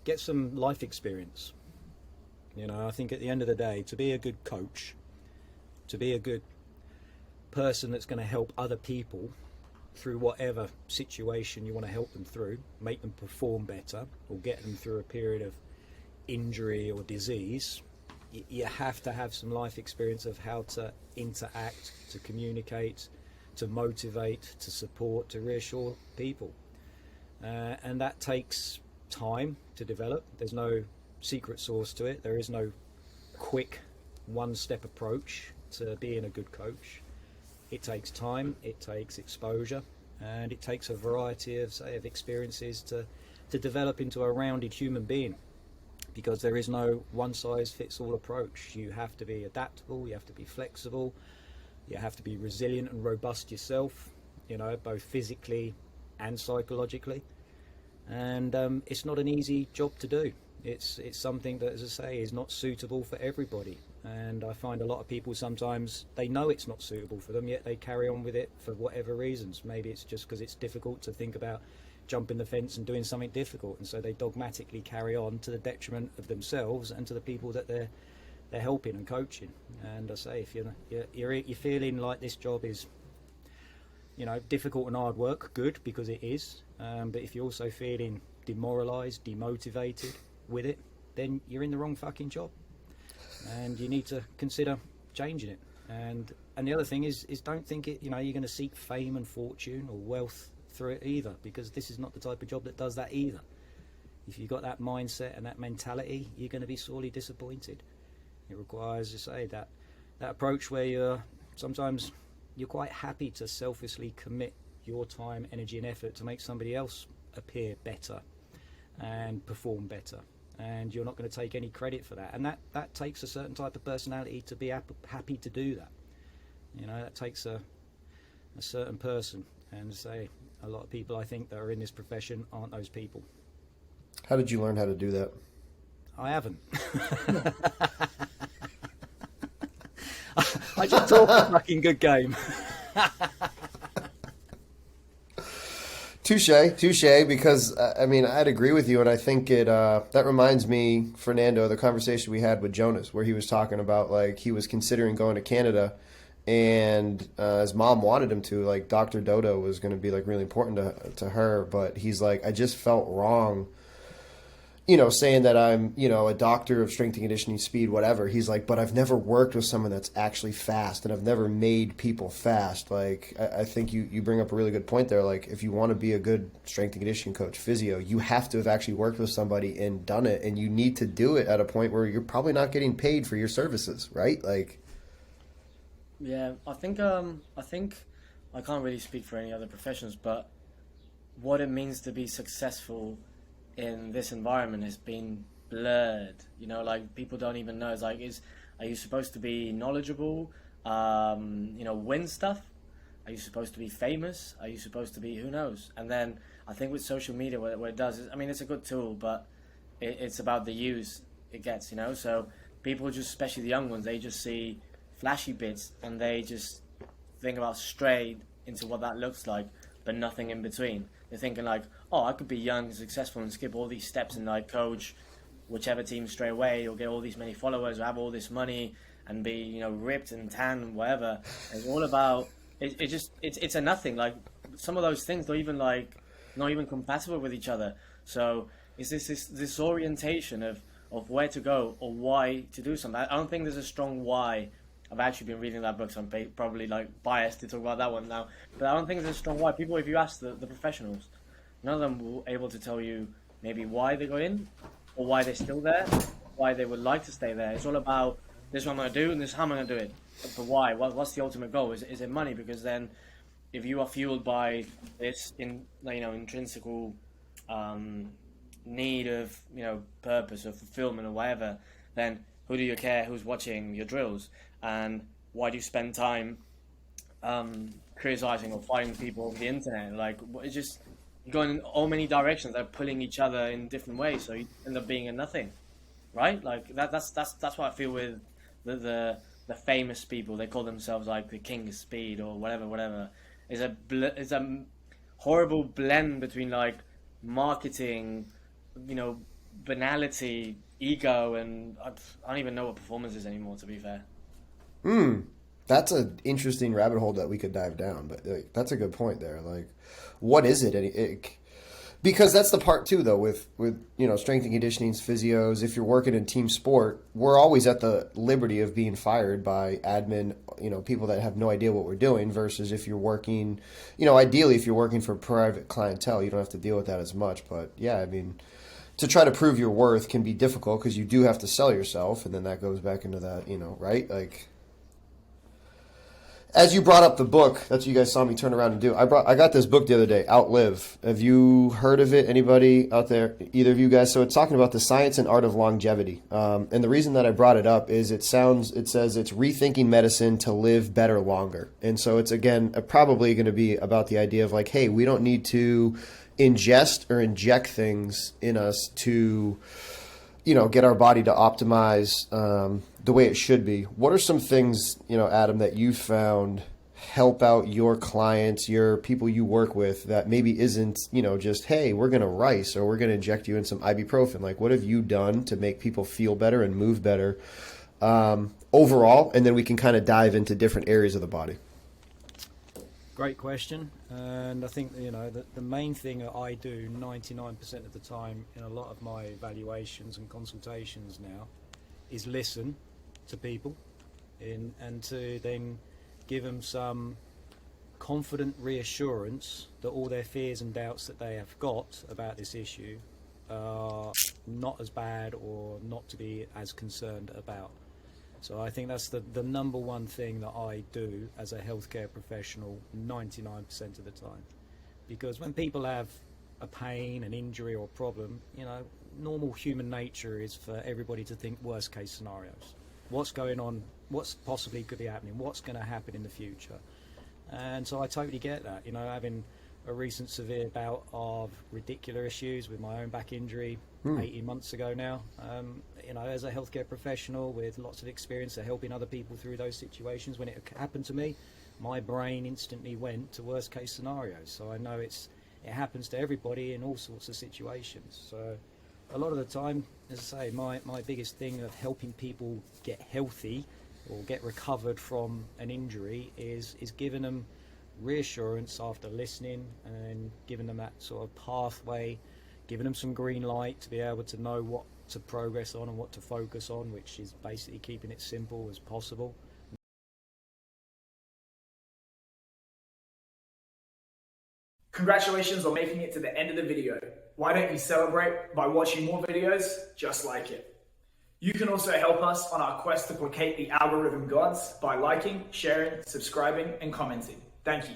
get some life experience. You know, I think at the end of the day, to be a good coach, to be a good person that's going to help other people through whatever situation you want to help them through, make them perform better, or get them through a period of injury or disease, you have to have some life experience of how to interact, to communicate, to motivate, to support, to reassure people. And that takes time to develop. There's no secret sauce to it. There is no quick one-step approach to being a good coach. It takes time, it takes exposure, and it takes a variety of, say, of experiences to develop into a rounded human being, because there is no one-size-fits-all approach. You have to be adaptable, you have to be flexible, you have to be resilient and robust yourself, you know, both physically and psychologically. And it's not an easy job to do. It's something that, as I say, is not suitable for everybody. And I find a lot of people sometimes, they know it's not suitable for them, yet they carry on with it for whatever reasons. Maybe it's just because it's difficult to think about jumping the fence and doing something difficult, and so they dogmatically carry on to the detriment of themselves and to the people that they're helping and coaching. And I say, if you're feeling like this job is, you know, difficult and hard work, good, because it is. But if you're also feeling demoralised, demotivated with it, then you're in the wrong fucking job, and you need to consider changing it. And the other thing is don't think it, you know, you're going to seek fame and fortune or wealth through it either, because this is not the type of job that does that either. If you've got that mindset and that mentality, you're going to be sorely disappointed. It requires, as I say, that approach where you're quite happy to selflessly commit your time, energy and effort to make somebody else appear better and perform better, and you're not going to take any credit for that. And that takes a certain type of personality to be happy to do that. You know, that takes a certain person, and say a lot of people I think that are in this profession aren't those people. How did you learn how to do that? I haven't. I just talk a fucking good game. Touche, because I mean, I'd agree with you, and I think that reminds me, Fernando, the conversation we had with Jonas, where he was talking about, like, he was considering going to Canada, and his mom wanted him to, like, Dr. Dodo was going to be, like, really important to her, but he's like, I just felt wrong, you know, saying that I'm, you know, a doctor of strength and conditioning, speed, whatever. He's like, but I've never worked with someone that's actually fast, and I've never made people fast. Like, I think you bring up a really good point there. Like, if you want to be a good strength and conditioning coach, physio, you have to have actually worked with somebody and done it, and you need to do it at a point where you're probably not getting paid for your services, right? Like, yeah, I think I can't really speak for any other professions, but what it means to be successful in this environment has been blurred. You know, like, people don't even know. It's like, are you supposed to be knowledgeable? You know, win stuff? Are you supposed to be famous? Are you supposed to be, who knows? And then I think with social media, what it does is, I mean, it's a good tool, but it's about the use it gets, you know? So people just, especially the young ones, they just see flashy bits and they just think about straight into what that looks like, but nothing in between. They're thinking like, oh, I could be young and successful and skip all these steps and like coach whichever team straight away, or get all these many followers, or have all this money and be, you know, ripped and tan and whatever. It's all about it's a nothing. Like, some of those things are even like not even compatible with each other. So it's this orientation of where to go or why to do something. I don't think there's a strong why. I've actually been reading that book, so I'm probably like biased to talk about that one now. But I don't think there's a strong why. People, if you ask the professionals, none of them will able to tell you maybe why they go in, or why they're still there, why they would like to stay there. It's all about, this is what I'm going to do and this is how I'm going to do it. But why? What's the ultimate goal? Is it money? Because then, if you are fueled by this intrinsical need of, you know, purpose or fulfillment or whatever, then who do you care who's watching your drills? And why do you spend time criticizing or fighting people over the internet? Like, it's just going in all many directions. They're pulling each other in different ways, so you end up being a nothing, right? Like that's what I feel with the famous people. They call themselves like the king of speed or whatever. It's a horrible blend between like marketing, you know, banality, ego, and I don't even know what performance is anymore, to be fair. That's an interesting rabbit hole that we could dive down, but like, that's a good point there. Like, what is it? Because that's the part too, though, with strength and conditioning's physios. If you're working in team sport, we're always at the liberty of being fired by admin, people that have no idea what we're doing. Versus if you're working, ideally, if you're working for private clientele, you don't have to deal with that as much. But yeah, I mean, to try to prove your worth can be difficult because you do have to sell yourself, and then that goes back into that, right? Like, as you brought up the book, that's what you guys saw me turn around and do. I got this book the other day, Outlive. Have you heard of it? Anybody out there? Either of you guys? So it's talking about the science and art of longevity. And the reason that I brought it up is it says it's rethinking medicine to live better longer. And so it's, again, probably going to be about the idea of like, hey, we don't need to ingest or inject things in us to get our body to optimize the way it should be. What are some things, Adam, that you found help out your clients, your people you work with that maybe isn't, just, hey, we're going to rice or we're going to inject you in some ibuprofen? Like, what have you done to make people feel better and move better overall? And then we can kind of dive into different areas of the body. Great question. And I think, the main thing that I do 99% of the time in a lot of my evaluations and consultations now is listen to people and to then give them some confident reassurance that all their fears and doubts that they have got about this issue are not as bad or not to be as concerned about. So I think that's the number one thing that I do as a healthcare professional 99% of the time. Because when people have a pain, an injury or a problem, normal human nature is for everybody to think worst case scenarios. What's going on, what's possibly could be happening, what's going to happen in the future. And so I totally get that, having a recent severe bout of radicular issues with my own back injury 18 months ago now. As a healthcare professional with lots of experience of helping other people through those situations, when it happened to me, my brain instantly went to worst case scenarios. So I know it happens to everybody in all sorts of situations. So a lot of the time, as I say, my biggest thing of helping people get healthy or get recovered from an injury is giving them reassurance after listening and giving them that sort of pathway, giving them some green light to be able to know what to progress on and what to focus on, which is basically keeping it simple as possible. Congratulations on making it to the end of the video. Why don't you celebrate by watching more videos just like it? You can also help us on our quest to placate the algorithm gods by liking, sharing, subscribing, and commenting. Thank you.